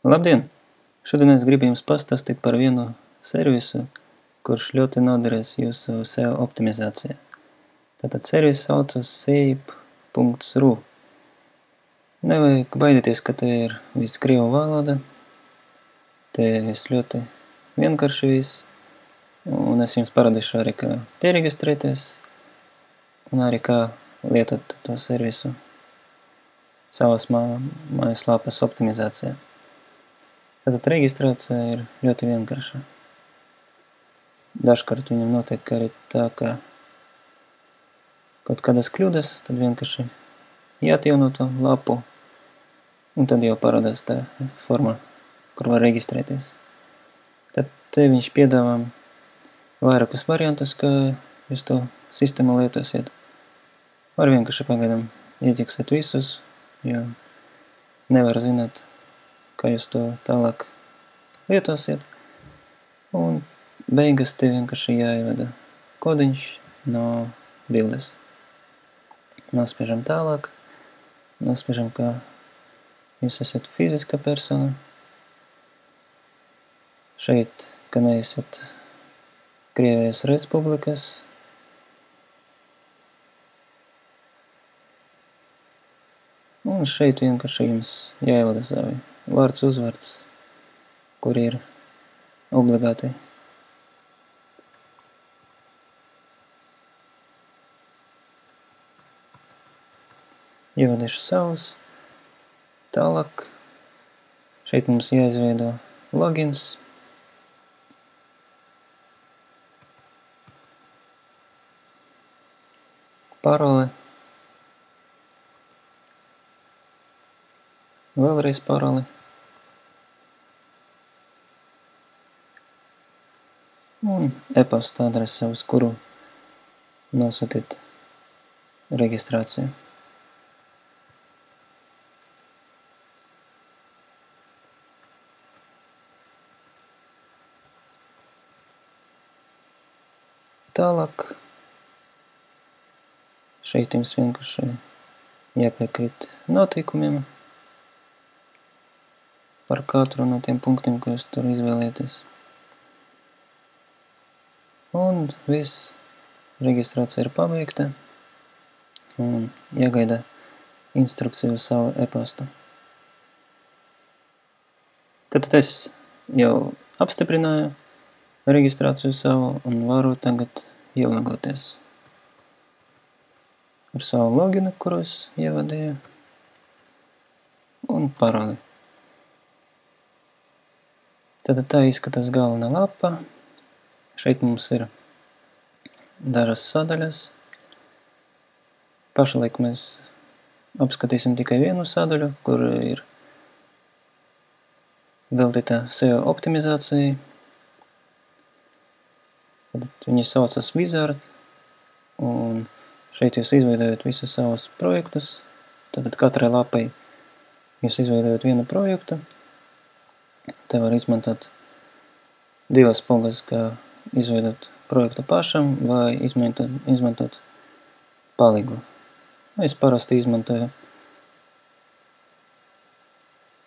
Labdien! Šodien es gribu jums pastāstīt par vienu servisu, kurš ļoti noderēs jūsu SEO optimizācijā. Tātad servis saucas seip.ru. Nevajag baidīties, ka te ir viss krievu valoda. Te viss ļoti vienkārši viss. Un es jums parādīšu arī, kā pieregistrēties un arī kā lietot to servisu savas mājaslapas optimizācijā. Tātad reģistrācija ir ļoti vienkārša. Dažkārt viņam notiek arī tā, ka kaut kādas kļūdas, tad vienkārši jāatjauno to lapu, un tad jau parādās tā forma, kur var reģistrēties. Tad te viņš piedāvā vairākus variantus, kā jūs to sistēmu lietosiet. Var vienkārši pagaidām iedzīksēt visus, jo nevar zināt, kā jūs to tālāk lietosiet. Un beigas te vienkārši jāievada kodiņš no bildes. Nospiežam tālāk. Nospiežam, ka jūs esat fiziska persona. Šeit, ka neesat Krievijas Respublikas. Un šeit vienkārši jums jāievada savi vārds, uzvārds, kur ir obligāti. Ievadīšu savus. Tālāk. Šeit mums jāizveido logins. Parole. Vēlreiz parole. Un e-pasta adrese, uz kuru nosūtīt reģistrāciju. Tālāk. Šeit jums vienkārši jāpiekrīt noteikumiem par katru no tiem punktiem, ko jūs tur izvēlēties. Un viss, reģistrācija ir pabeigta, un jāgaida instrukciju uz savu e-pastu. Tad es jau apstiprināju reģistrāciju savu un varu tagad ielogoties ar savu loginu, kuru es ievadīju, un paroli. Tad tā izskatās galvenā lapa. Šeit mums ir dažas sadaļas. Pašlaik mēs apskatīsim tikai vienu sadaļu, kur ir veltīta SEO optimizācija. Viņi saucas Wizard, un šeit jūs izveidojat visus savus projektus. Tātad katrai lapai jūs izveidojat vienu projektu. Te var izmantot divas pogas, kā izveidot projektu pašam vai izmantot palīgu. Es parasti izmantoju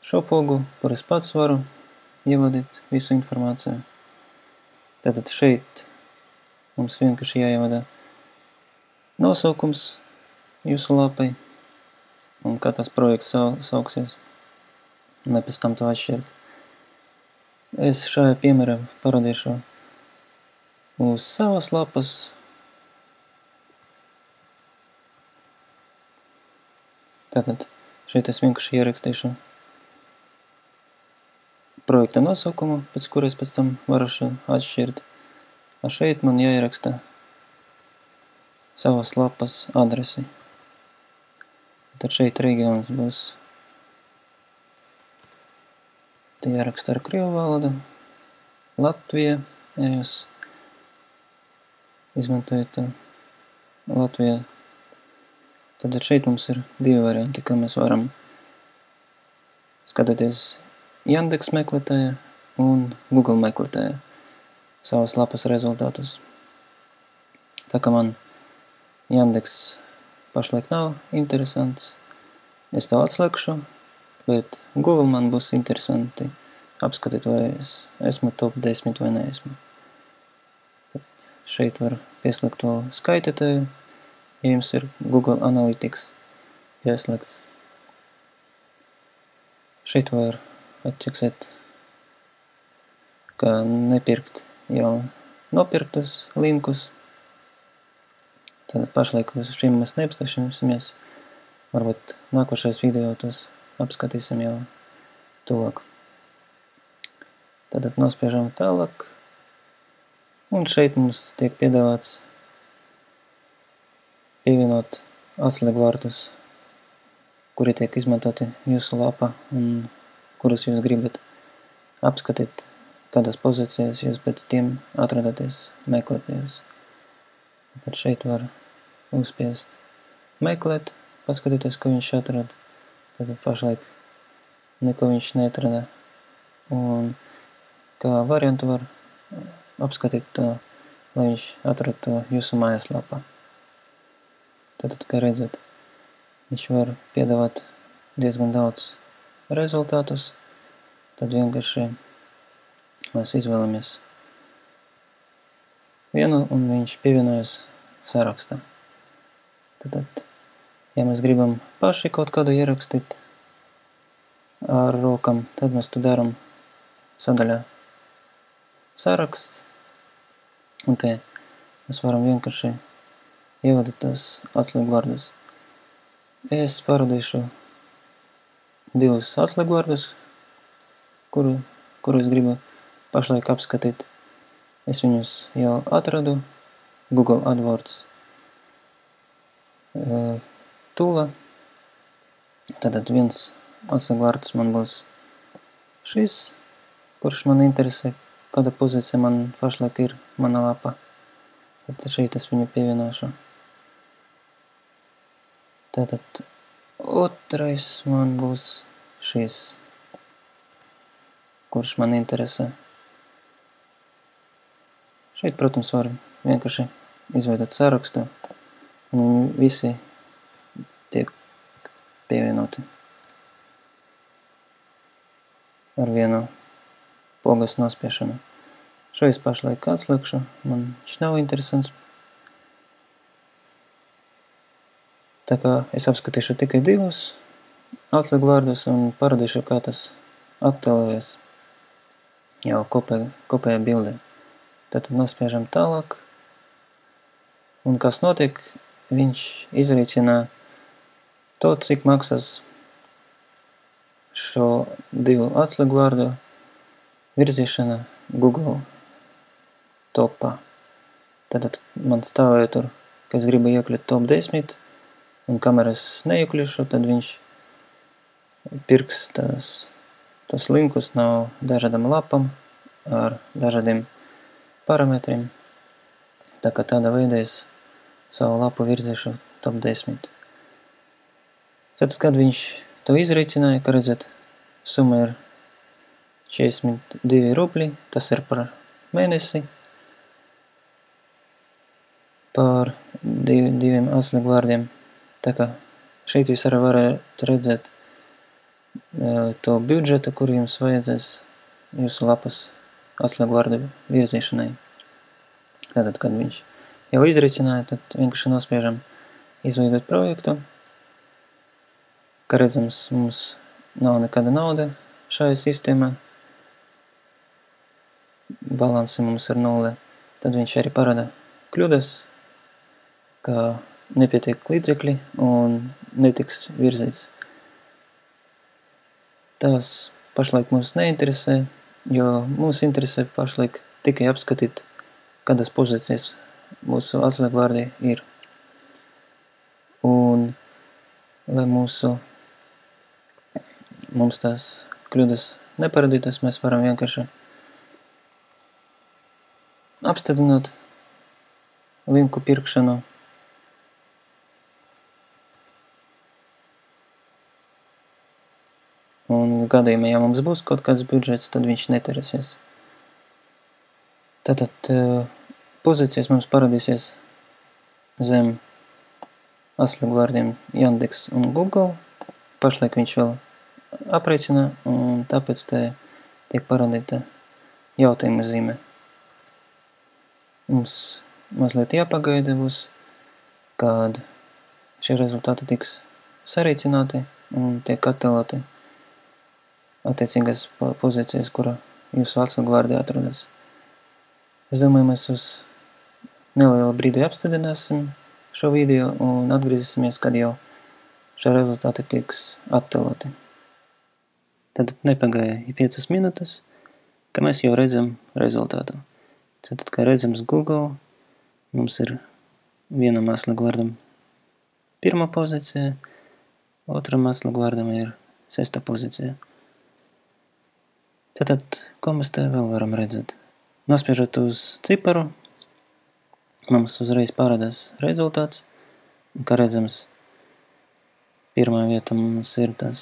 šo pogu, kur es pats varu ievadīt visu informāciju. Tātad šeit mums vienkārši jāievada nosaukums jūsu lapai un kā tas projekts sauksies, lai pēc tam to atšķirt. Es šajā piemērā parādīšu uz savas lapas. Tātad šeit es vienkārši ierakstīšu projekta nosaukumu, pēc kuras pēc tam varu atšķirt. Šeit man jāieraksta savas lapas adresi. Tad šeit reģions būs jāraksta ar krievu valodu. Latvija, ja jūs izmantojat Latviju. Tad šeit mums ir divi varianti, kā mēs varam skatīties Yandex meklētājā un Google meklētājā savas lapas rezultātus. Tā kā man Yandex pašlaik nav interesants, es to atslēgšu, bet Google man būs interesanti apskatīt, vai es esmu top 10 vai neesmu. Tad šeit var pieslēgt vēl skaitītāju, ja jums ir Google Analytics pieslēgts. Šeit var atčeksēt, kā nepirkt jau nopirktus linkus. Tad pašlaik uz šim mēs neapstāsimies. Varbūt nākošais video tos apskatīsim jau tuvāk. Tad nospiežam tālāk. Un šeit mums tiek piedāvāts pievienot atslēgvārdus, kuri tiek izmantoti jūsu lapā un kurus jūs gribat apskatīt, kādas pozīcijas jūs pēc tiem atrodaties meklētājos. Tad šeit var uzspiest meklēt, paskatīties, ko viņš atrod. Tad pašlaik neko viņš neatrada. Un kā variantu var apskatīt to, lai viņš atrod to jūsu mājaslapā. Tad, kā redzat, viņš var piedāvāt diezgan daudz rezultātus. Tad vienkārši mēs izvēlamies vienu un viņš pievienojas sarakstā. Tad, ja mēs gribam paši kaut kādu ierakstīt ar rokam, tad mēs to daram sadaļā saraksts. Un te mēs varam vienkārši ievadīt tos atslēgvārdus. Es parodīšu 2 atslēgvārdus, kurus gribu pašlaik apskatīt. Es viņus jau atradu Google AdWords tūlā. Tātad viens atslēgvārds man būs šis, kurš man interesē, kāda pozīcija man pašlaik ir mana lapā. Tad šeit es viņu pievienošu. Tātad otrais man būs šis, kurš man interesē. Šeit, protams, var vienkārši izveidot sarakstu, un visi tiek pievienoti ar vienu pogas nospiešanu. Šo es pašlaik atslēgšu, man viņš nav interesants. Tā kā es apskatīšu tikai 2 atslēgvārdus un parodīšu, kā tas attēlojas jau kopējā bildē. Tad nospiežam tālāk. Un kas notiek, viņš izrīcina to, cik maksas šo 2 atslēgvārdu virzīšana Google topā. Tad man stāvēja tur, ka es gribu iekļūt top 10, un kamēr es neiekļušu, tad viņš pirks tos linkus no dažādām lapām ar dažādiem parametriem. Tā kā tādā veidā es savu lapu virzīšu top 10. Tad, kad viņš to izrīcināja, kā redzat, summa ir 42 rubļi, tas ir par mēnesi. Par 2 atslēgvārdiem. Tā kā šeit jūs arī varat redzēt to budžetu, kur jums vajadzēs jūsu lapas atslēgvārdu virzīšanai. Tātad, kad viņš jau izricināja, tad vienkārši nospiežam izveidot projektu. Kā redzams, mums nav nekāda nauda šajā sistēmā. Balansi mums ir 0. Tad viņš arī parāda kļūdas, ka nepietiek līdzekļi un netiks virzīts. Tas pašlaik mums neinteresē, jo mums interesē pašlaik tikai apskatīt, kādas pozīcijas mūsu atslēgvārdi ir. Un, lai mums tās kļūdas neparādītas, mēs varam vienkārši apstādināt linku pirkšanu. Un gadījumā, ja mums būs kaut kāds budžets, tad viņš neterēsies. Tātad pozīcijas mums parādīsies zem atslēgvārdiem Yandex un Google. Pašlaik viņš vēl aprēķina, un tāpēc te tiek parādīta jautājuma zīme. Mums mazliet jāpagaida būs, kad šie rezultāti tiks sarīcināti un tiek attēloti attiecīgās pozīcijas, kura jūsu atslēgvārdī atrodas. Es domāju, mēs uz nelielu brīdi apstādināsim šo video un atgriezīsimies, kad jau šie rezultāti tiks attēloti. Tad nepagāja 5 minūtes, ka mēs jau redzam rezultātu. Tad, kā redzams Google, mums ir vienam atslēgvārdam 1. pozīcija, otram atslēgvārdam ir 6. pozīcija. Tad, ko mēs te vēl varam redzēt? Nospiežot uz ciparu, mums uzreiz parādās rezultāts. Kā redzams, pirmā vieta mums ir tas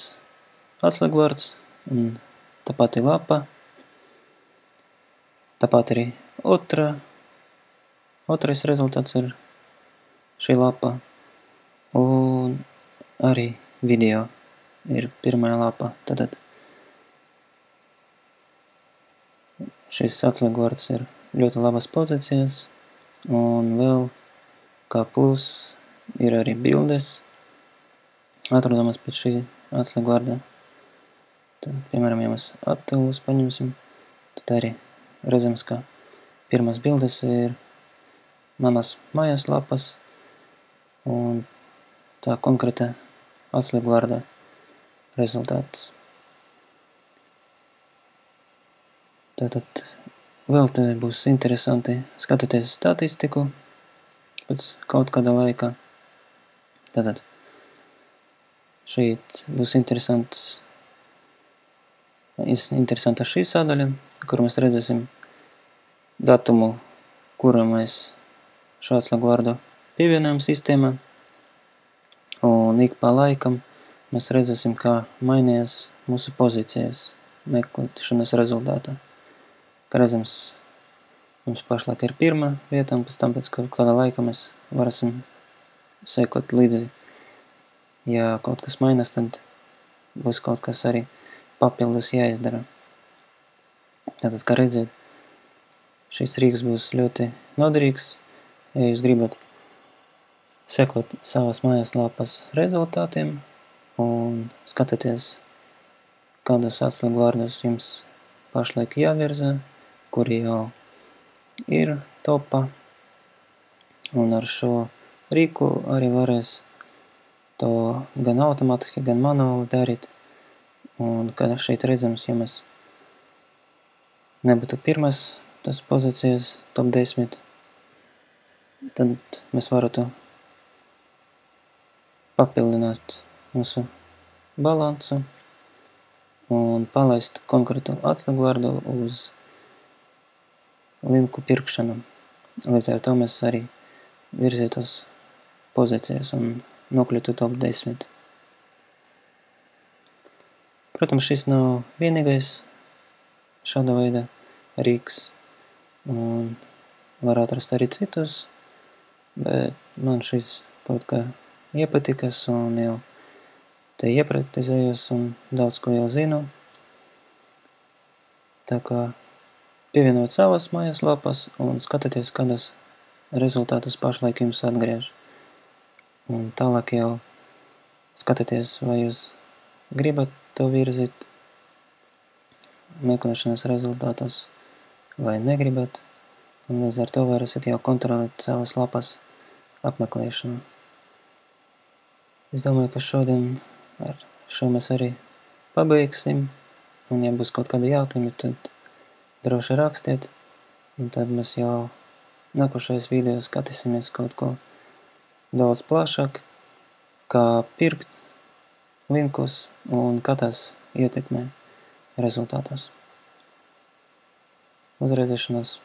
atslēgvārds un tā pati lapa. Tāpat arī otrais rezultāts ir šī lapa. Un arī video ir pirmajā lapā. Tad šis atslēgvārds ir ļoti labas pozīcijas. Un vēl kā plus ir arī bildes atrodamas pēc šī atslēgvārda. Tad, piemēram, ja mēs attēlus paņemsim, tad arī redzams, ka pirmās bildes ir manas mājas lapas un tā konkrēta atslēgvārda rezultāts. Tātad vēl te būs interesanti skatīties statistiku pēc kaut kāda laika. Tātad šeit būs interesanta šī sadaļa, kur mēs redzēsim datumu, kuru mēs šo atslēgvārdu pievienojam sistēmā. Un ik pa laikam mēs redzēsim, kā mainījās mūsu pozīcijas meklēšanas rezultātā. Kā redzams, mums pašlaik ir 1. vieta, un pēc tam pēc kāda laika mēs varēsim sekot līdzi. Ja kaut kas mainās, tad būs kaut kas arī papildus jāizdara. Tātad, kā redzēt, šis rīks būs ļoti noderīgs, ja jūs gribat sekot savas mājas lapas rezultātiem un skatīties, kādus atslēgvārdus jums pašlaik jāvirza, kuri jau ir topā. Un ar šo rīku arī varēs to gan automātiski, gan manuāli darīt. Un kā šeit redzams, ja mēs nebūtu pirmās tas pozīcijas top 10, tad mēs varētu papildināt mūsu balansu un palaist konkrētu atslēgvārdu uz linku pirkšanu. Līdz ar to mēs arī virzītos pozīcijas un nokļūtu top 10. Protams, šis nav vienīgais šāda veida rīks, un var atrast arī citus, bet man šis kaut kā iepatikas un jau te iepraktizējos un daudz ko jau zinu. Tā kā pievienot savas mājas lapas un skatieties, kādas rezultātus pašlaik jums atgriež. Un tālāk jau skatieties, vai jūs gribat to virzīt meklēšanas rezultātus vai negribat, un līdz ar to varēsiet jau kontrolēt savas lapas apmeklēšanu. Es domāju, ka šodien ar šo mēs arī pabeigsim, un ja būs kaut kādi jautājumi, tad droši rakstiet, un tad mēs jau nākošais video skatīsimies kaut ko daudz plašāk, kā pirkt linkus un kā tas ietekmē rezultātos. Uz redzēšanos!